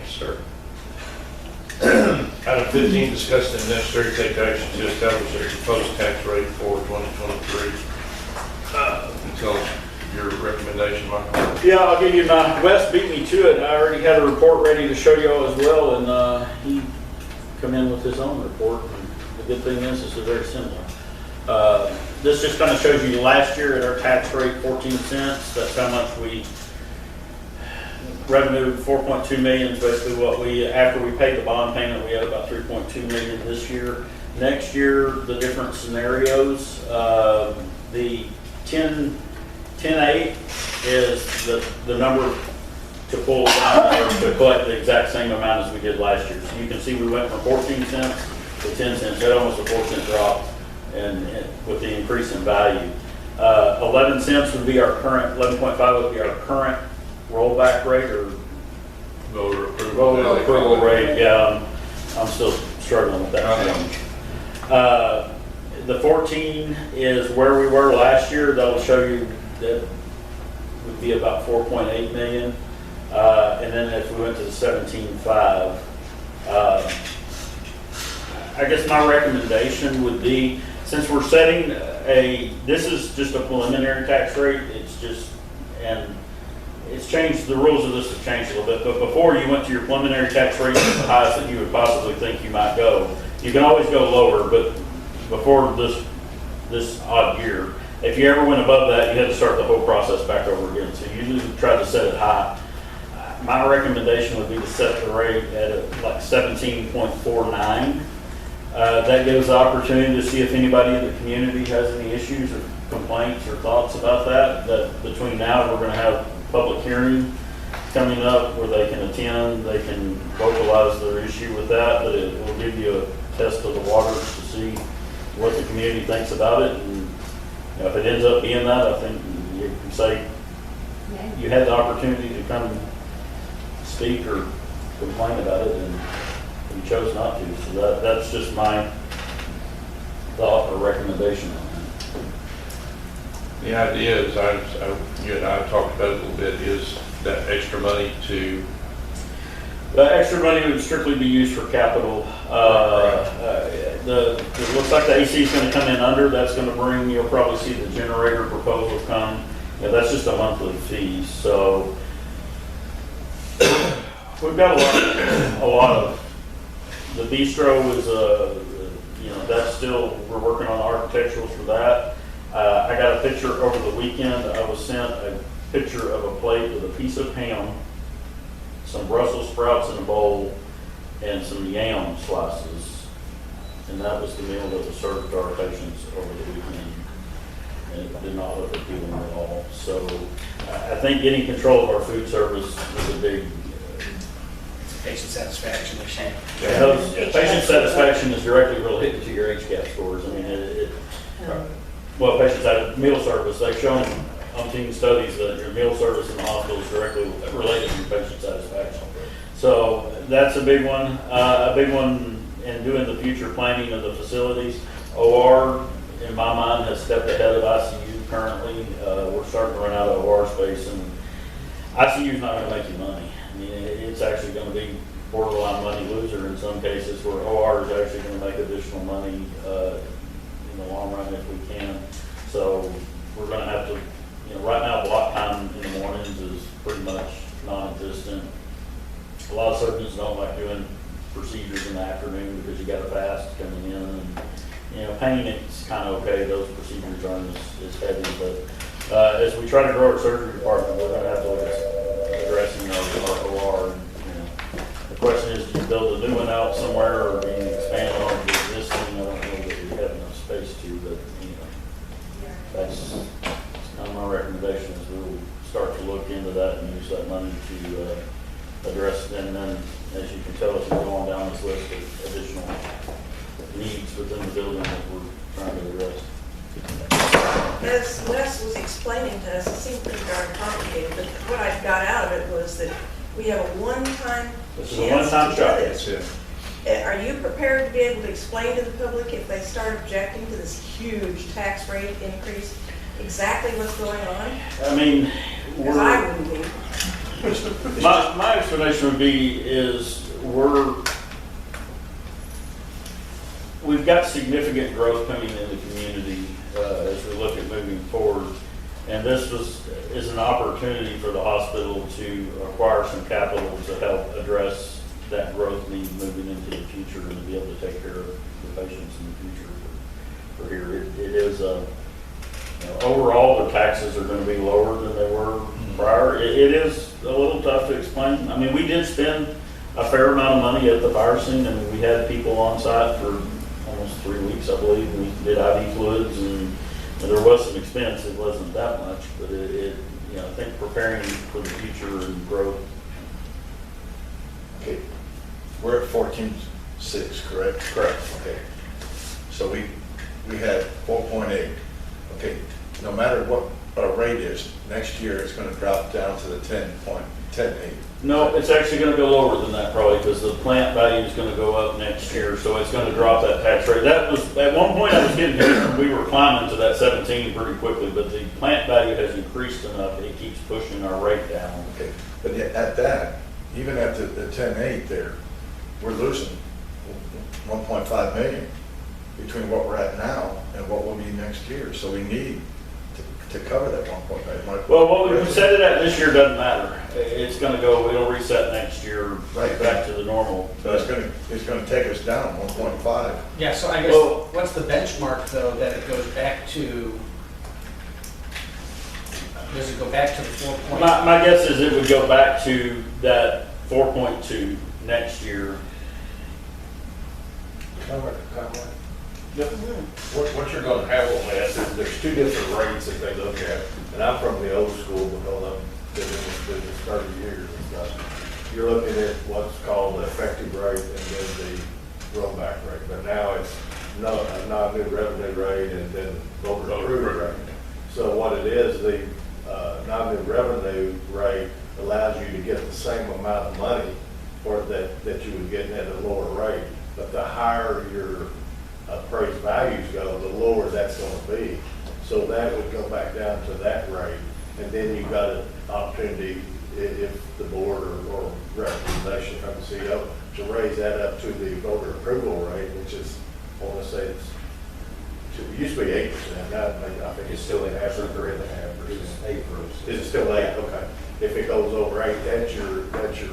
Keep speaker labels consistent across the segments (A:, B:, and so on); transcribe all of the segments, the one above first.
A: sir. Item 15, discuss the necessary take action to establish a proposed tax rate for 2023. Until your recommendation, Michael.
B: Yeah, I'll give you my, Wes beat me to it. I already had a report ready to show y'all as well, and he come in with his own report. And the good thing is, this is very similar. This just kind of shows you last year at our tax rate, 14 cents. That's how much we revenue, 4.2 million is basically what we, after we paid the bond payment, we had about 3.2 million this year. Next year, the different scenarios, the 10.8 is the number to pull down or to collect the exact same amount as we did last year. So you can see we went from 14 cents to 10 cents. That almost a 4-cent drop, and with the increase in value. 11 cents would be our current, 11.5 would be our current rollback rate or
A: Voter approval.
B: voter approval rate. Yeah, I'm still struggling with that. The 14 is where we were last year. That'll show you that would be about 4.8 million. And then if we went to the 17.5, I guess my recommendation would be, since we're setting this is just a preliminary tax rate, and it's changed, the rules of this have changed a little bit, but before you went to your preliminary tax rate, the highest that you would possibly think you might go. You can always go lower, but before this odd year, if you ever went above that, you had to start the whole process back over again. So you usually try to set it high. My recommendation would be to set the rate at like 17.49. That gives the opportunity to see if anybody in the community has any issues or complaints or thoughts about that. That between now, we're going to have public hearing coming up where they can attend, they can vocalize their issue with that, but it will give you a test of the waters to see what the community thinks about it. And if it ends up being that, I think you can say you had the opportunity to come speak or complain about it, and you chose not to. So that's just my thought or recommendation on that.
A: The idea is, you and I talked about it a little bit, is that extra money to...
B: The extra money would strictly be used for capital. It looks like the AC is going to come in under. That's going to bring, you'll probably see the generator proposal come. That's just a monthly fee. So we've got a lot of, the bistro is that's still, we're working on the architecturals for that. I got a picture over the weekend. I was sent a picture of a plate with a piece of ham, some Brussels sprouts in a bowl, and some yam slices. And that was the meal that was served to our patients over the weekend. And it did not look appealing at all. So I think getting control of our food service is a big...
C: Patient satisfaction issue.
B: Patient satisfaction is directly related to your HCAP scores. I mean, well, meal service, they've shown umpteen studies that your meal service in the hospital is directly related to your patient satisfaction. So that's a big one. A big one in doing the future planning of the facilities. OR, in my mind, has stepped ahead of ICU currently. We're starting to run out of OR space, and ICU is not going to make you money. I mean, it's actually going to be borderline money loser in some cases, where OR is actually going to make additional money in the long run if we can. So we're going to have to, right now block time in the mornings is pretty much non-existent. A lot of surgeons don't like doing procedures in the afternoon because you got a fast coming in, and pain, it's kind of okay. Those procedures aren't as heavy, but as we try to grow our surgery department, we're going to have to look at addressing our OR. The question is, do you build a new one out somewhere, or do you expand on the existing? I don't know that we have enough space to, but that's kind of my recommendation, is we'll start to look into that and use that money to address it. And then, as you can tell, as we go on down this list of additional needs within the building that we're trying to address.
D: As Wes was explaining to us, it seemed pretty darn complicated, but what I got out of it was that we have a one-time
B: This is a one-time shot.
A: That's it.
D: Are you prepared to be able to explain to the public, if they start objecting to this huge tax rate increase, exactly what's going on?
B: I mean,
D: Because I wouldn't be.
B: My explanation would be is we've got significant growth coming in the community as we look at moving forward. And this is an opportunity for the hospital to acquire some capital to help address that growth need moving into the future and to be able to take care of the patients in the future for here. It is, overall, the taxes are going to be lower than they were prior. It is a little tough to explain. I mean, we did spend a fair amount of money at the fire scene. I mean, we had people on site for almost 3 weeks, I believe. We did IV fluids and there was some expense. It wasn't that much, but I think preparing for the future and growth.
E: Okay, we're at 14.6, correct?
B: Correct.
E: Okay, so we had 4.8. Okay, no matter what our rate is, next year it's going to drop down to the 10.8.
B: No, it's actually going to go lower than that probably because the plant value is going to go up next year, so it's going to drop that tax rate. That was, at one point I was getting here, we were climbing to that 17 pretty quickly, but the plant value has increased enough, it keeps pushing our rate down.
E: Okay, but yet at that, even at the 10.8 there, we're losing 1.5 million between what we're at now and what will be next year. So we need to cover that 1.5.
B: Well, what we set it at this year doesn't matter. It's going to go, it'll reset next year
E: Right.
B: back to the normal.
E: So it's going to take us down 1.5.
C: Yeah, so I guess,
B: Well-
C: what's the benchmark, though, that it goes back to? Does it go back to the 4
B: My guess is it would go back to that 4.2 next year.
F: What you're gonna have on that, there's two different rates that they look at, and I'm from the old school because I've been in this business 30 years and stuff. You're looking at what's called the effective rate and then the rollback rate, but now it's a non-new revenue rate and then voter approved rate. So what it is, the non-new revenue rate allows you to get the same amount of money for that you would get at a lower rate, but the higher your appraised values go, the lower that's going to be. So that would go back down to that rate. And then you've got an opportunity, if the board or recommendation from the CEO, to raise that up to the voter approval rate, which is, I want to say it used to be 8%. Now I think it's still 3.5%. 8%. Is it still 8? Okay. If it goes over 8, that's your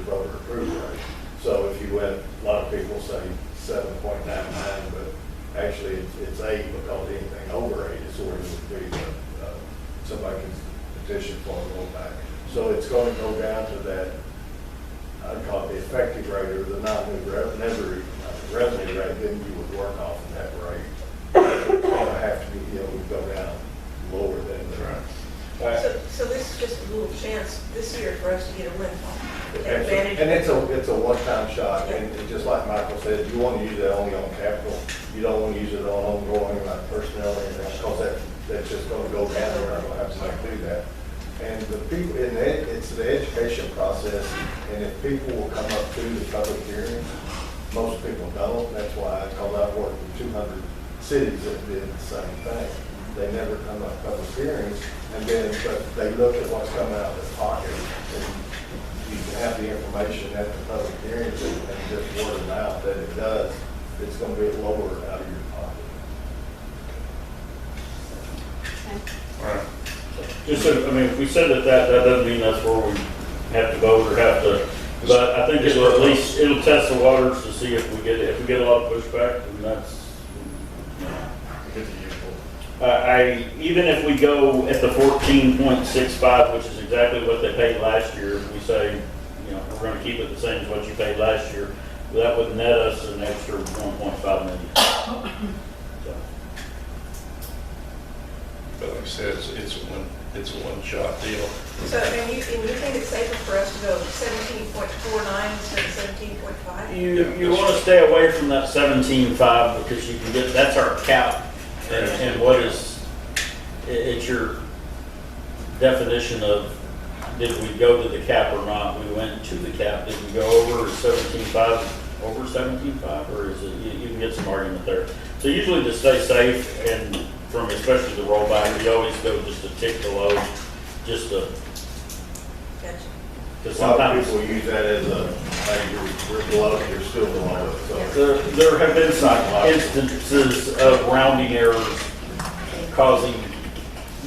F: voter approval rate. So if you went, a lot of people say 7.99, but actually, it's 8 because anything over 8 is where it would be, somebody can petition for a rollback. So it's going to go down to that, I'd call it the effective rate or the non-new revenue rate, then you would work off of that rate. It's going to have to be, would go down lower than the rate.
D: So this is just a little chance this year for us to get a windfall. Take
F: And
D: advantage.
F: it's a one-time shot, and just like Michael said, you want to use it only on capital. You don't want to use it on ongoing, like personnel or anything, because that's just going to go down, we're not going to have to do that. And the people, it's the education process, and if people will come up to the public hearings, most people don't. That's why, because I've worked with 200 cities that did the same thing. They never come up to public hearings, and then, but they look at what's coming out of their pocket, and you can have the information at the public hearings and just word of mouth that it does, it's going to be lower out of your pocket.
A: Right.
B: Just so, I mean, if we said that doesn't mean that's where we have to vote or have to, but I think it'll at least, it'll test the waters to see if we get a lot of pushback, and that's, even if we go at the 14.65, which is exactly what they paid last year, if we say, we're going to keep it the same as what you paid last year, that would net us an extra 1.5 million. So.
A: But like I said, it's a one-shot deal.
D: So, and you think it's safer for us to go 17.49 instead of 17.5?
B: You want to stay away from that 17.5 because you can get, that's our cap. And what is, it's your definition of, did we go to the cap or not? We went to the cap. Did we go over 17.5, over 17.5, or is it, you can get some argument there. So usually to stay safe and from especially the rollback, we always go just a tick below, just to,
D: Gotcha.
B: Because
F: A lot of
B: sometimes,
F: people use that as a, hey, you're below, you're still below it, so.
B: there have been some instances of rounding errors causing,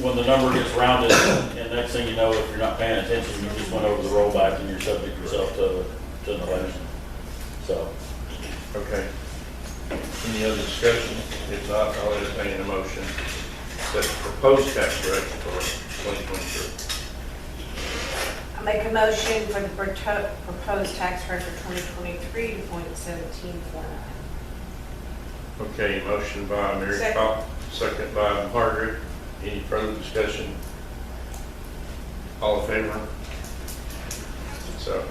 B: when the number gets rounded, and next thing you know, if you're not paying attention, you just went over the rollback and you're subject yourself to an election. So,
A: Okay. Any other discussion? If not, I'll entertain a motion. Set the proposed tax rate for 2023.
G: I make a motion for the proposed tax rate for 2023 to .1749.
A: Okay, motion by Mary
D: Second.
A: Pop, second by Margaret. Any further discussion? All in favor? So,